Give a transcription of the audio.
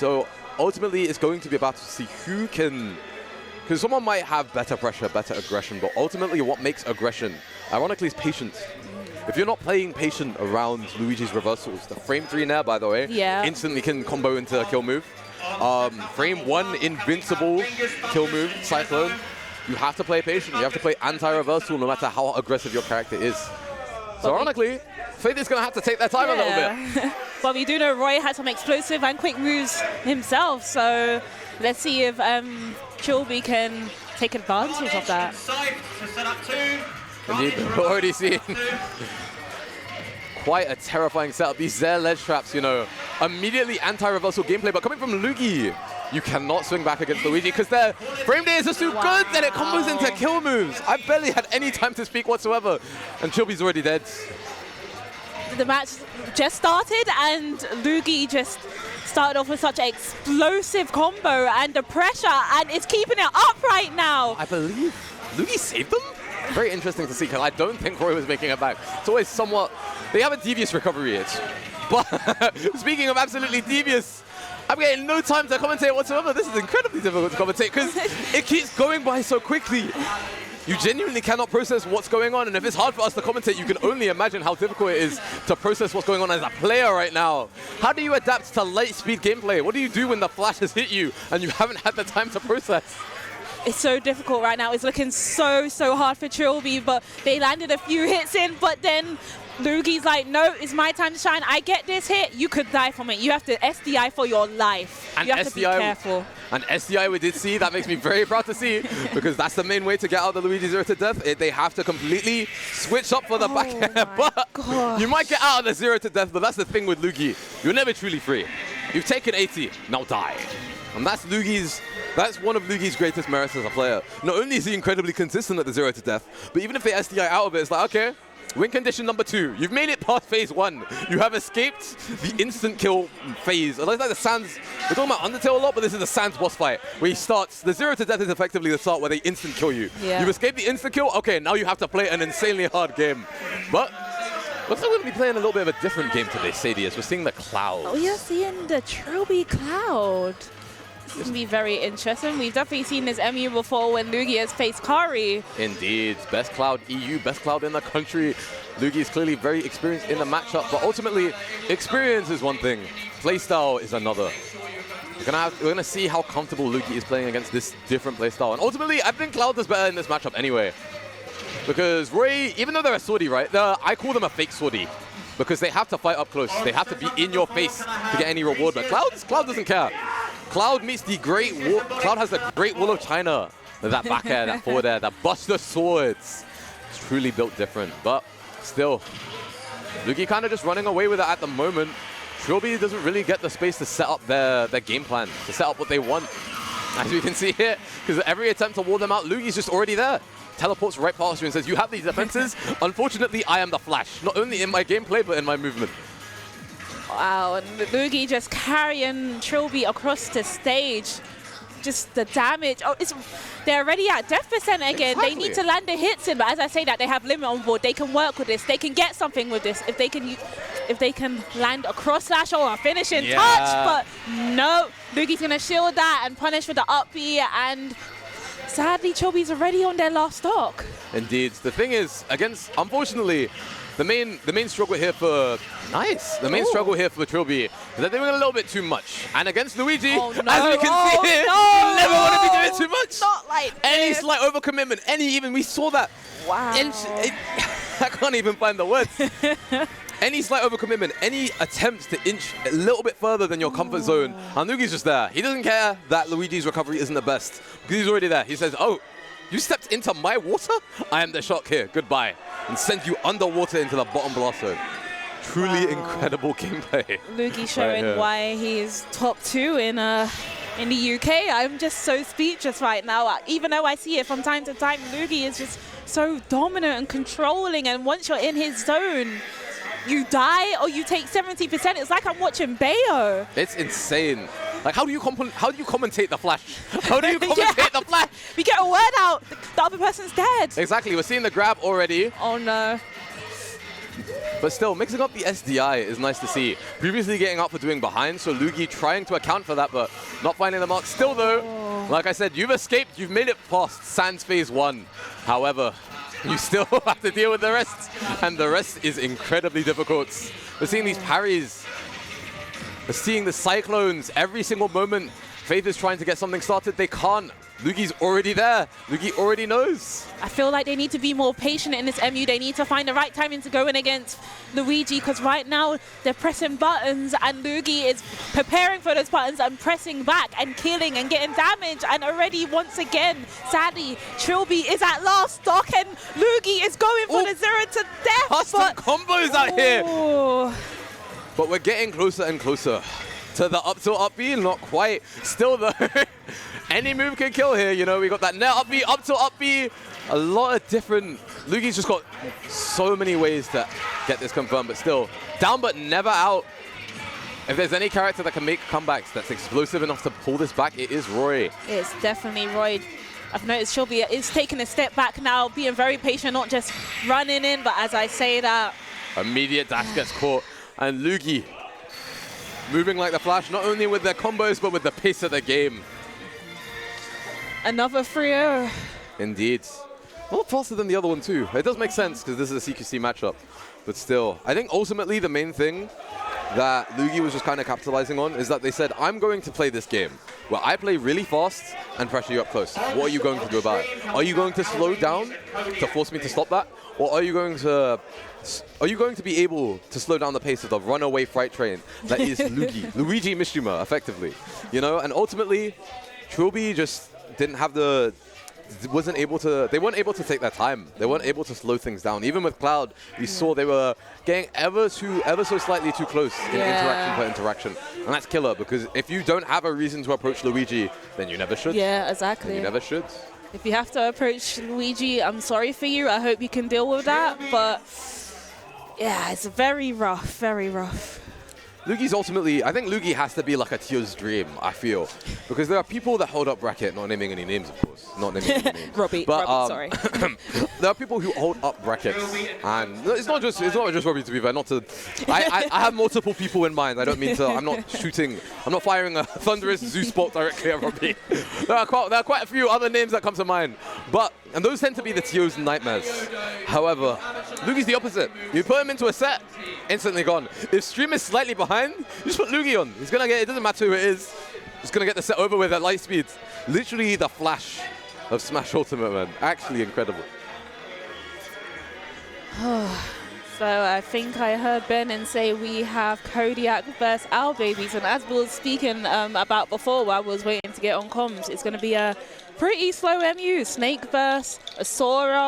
So ultimately, it's going to be about to see who can... Because someone might have better pressure, better aggression, but ultimately what makes aggression, ironically, is patience. If you're not playing patient around Luigi's reversals, the frame 3 nair, by the way, instantly can combo into a kill move. Frame 1, invincible kill move, Cyclone. You have to play patient. You have to play anti-reversal no matter how aggressive your character is. So ironically, Faith is going to have to take their time a little bit. Well, we do know Roy had some explosive and quick moves himself, so let's see if Trillbi can take advantage of that. Indeed, we've already seen quite a terrifying setup. These Zare ledge traps, you know, immediately anti-reversal gameplay, but coming from Luugi, you cannot swing back against Luigi because their frame data is just too good that it combos into kill moves. I barely had any time to speak whatsoever, and Trillbi's already dead. The match just started, and Luugi just started off with such an explosive combo, and the pressure, and it's keeping it up right now. I believe Luugi saved them? Very interesting to see, because I don't think Roy was making it back. It's always somewhat... They have a devious recovery edge. But speaking of absolutely devious, I'm getting no time to commentate whatsoever. This is incredibly difficult to commentate, because it keeps going by so quickly. You genuinely cannot process what's going on, and if it's hard for us to commentate, you can only imagine how difficult it is to process what's going on as a player right now. How do you adapt to light speed gameplay? What do you do when the flash has hit you and you haven't had the time to process? It's so difficult right now. It's looking so hard for Trillbi, but they landed a few hits in, but then Luugi's like, no, it's my time to shine. I get this hit, you could die from it. You have to SDI for your life. And you have to be careful. And SDI we did see, that makes me very proud to see, because that's the main way to get out the Luigi 0 to death. They have to completely switch up for the back air. But you might get out of the 0 to death, but that's the thing with Luugi. You're never truly free. You've taken 80, now die. And that's one of Luugi's greatest merits as a player. Not only is he incredibly consistent at the 0 to death, but even if they SDI out of it, it's like, okay, win condition number 2. You've made it past phase 1. You have escaped the instant kill phase. I like the Sans, we're talking about Undertale a lot, but this is the Sans boss fight, where he starts, the 0 to death is effectively the start where they instant kill you. You've escaped the instant kill, okay, now you have to play an insanely hard game. But looks like we're going to be playing a little bit of a different game today, Sadius. We're seeing the Cloud. Oh, you're seeing the Trillbi Cloud. This is going to be very interesting. We've definitely seen this MU before when Luugi has faced Kari. Indeed. Best Cloud EU, best Cloud in the country. Luugi is clearly very experienced in the matchup, but ultimately, experience is one thing. Playstyle is another. We're gonna see how comfortable Luugi is playing against this different playstyle. And ultimately, I think Cloud is better in this matchup anyway. Because Roy, even though they're a swordy, right? I call them a fake swordy. Because they have to fight up close. They have to be in your face to get any reward. But Cloud doesn't care. Cloud meets the Great Wall. Cloud has the Great Wall of China. That back air, that forward air, that Buster Swords. It's truly built different. But still, Luugi kind of just running away with it at the moment. Trillbi doesn't really get the space to set up their game plan, to set up what they want. As we can see here, because every attempt to wall them out, Luugi's just already there. Teleports right past you and says, you have these defenses. Unfortunately, I am the Flash. Not only in my gameplay, but in my movement. Wow, and Luugi just carrying Trillbi across the stage. Just the damage. Oh, they're already at death percent again. Exactly. They need to land the hits in, but as I say that, they have Limit on board. They can work with this. They can get something with this. If they can land a cross slash or a finishing touch, but no. Luugi's going to shield that and punish with the up B, and sadly, Trillbi's already on their last stock. Indeed. The thing is, unfortunately, the main struggle here for struggle here for Trillbi is that they're doing a little bit too much. And against Luigi, as we can see here, you never want to be doing too much. Not like any slight overcommitment, we saw that. Wow. I can't even find the words. Any slight overcommitment, any attempt to inch a little bit further than your comfort zone, and Luigi's just there. He doesn't care that Luigi's recovery isn't the best, because he's already there. He says, oh, you stepped into my water? I am the shark here, goodbye. And sends you underwater into the bottom blast zone. Truly incredible gameplay. Luugi showing why he's top 2 in the UK. I'm just so speechless right now. Even though I see it from time to time, Luugi is just so dominant and controlling, and once you're in his zone, you die or you take 70%. It's like I'm watching Bayo. It's insane. Like, how do you commentate the Flash? How do you commentate the Flash? We get a word out. The other person's dead. Exactly. We're seeing the grab already. Oh, no. But still, mixing up the SDI is nice to see. Previously getting out for doing behind, so Luugi trying to account for that, but not finding the mark. Still though, like I said, you've escaped, you've made it past Sans phase 1. However, you still have to deal with the rest, and the rest is incredibly difficult. We're seeing these parries. We're seeing the cyclones every single moment. Faith is trying to get something started, they can't. Luugi's already there. Luugi already knows. I feel like they need to be more patient in this MU. They need to find the right timing to go in against Luigi, because right now they're pressing buttons and Luugi is preparing for those buttons and pressing back and killing and getting damage. And already once again, sadly, Trillbi is at last stock and Luugi is going for the 0 to death. Custom combos out here. Oh. But we're getting closer and closer to the up tilt up B. Not quite. Still though. Any move can kill here, you know. We got that net up B, up tilt up B. A lot of different. Luugi's just got so many ways to get this confirmed, but still down but never out. If there's any character that can make comebacks that's explosive enough to pull this back, it is Roy. It's definitely Roy. I've noticed Trillbi is taking a step back now, being very patient, not just running in, but as I say that. Immediate dash gets caught, and Luugi moving like the Flash, not only with their combos, but with the pace of the game. Another 3-0. Indeed. A lot faster than the other one too. It does make sense because this is a CQC matchup. But still, I think ultimately the main thing that Luugi was just kind of capitalizing on is that they said, I'm going to play this game where I play really fast and pressure you up close. What are you going to do about it? Are you going to slow down to force me to stop that? Or are you going to be able to slow down the pace of the runaway freight train that is Luugi, Luigi Mishima, effectively? You know, and ultimately, Trillbi just didn't have the, they weren't able to take their time. They weren't able to slow things down. Even with Cloud, we saw they were getting ever so slightly too close in interaction per interaction. And that's killer, because if you don't have a reason to approach Luigi, then you never should. Yeah, exactly. Then you never should. If you have to approach Luigi, I'm sorry for you. I hope you can deal with that. But yeah, it's very rough, very rough. Luugi's ultimately, I think Luugi has to be like a Tio's dream, I feel. Because there are people that hold up bracket, not naming any names, of course. Not naming any names. Robbie, sorry. There are people who hold up brackets. And it's not just Robbie, to be fair. Not to, I have multiple people in mind. I don't mean to, I'm not firing a thunderous Zeus bolt directly at Robbie. There are quite a few other names that come to mind. And those tend to be the Tio's nightmares. However, Luugi's the opposite. You put him into a set, instantly gone. If stream is slightly behind, you just put Luugi on. He's gonna get, it doesn't matter who it is, he's gonna get the set over with at light speed. Literally the Flash of Smash Ultimate, man. Actually incredible. So I think I heard Benin say we have Kodiak versus Our Babies, and as we were speaking about before while I was waiting to get on comms, it's going to be a pretty slow MU. Snake versus Asura.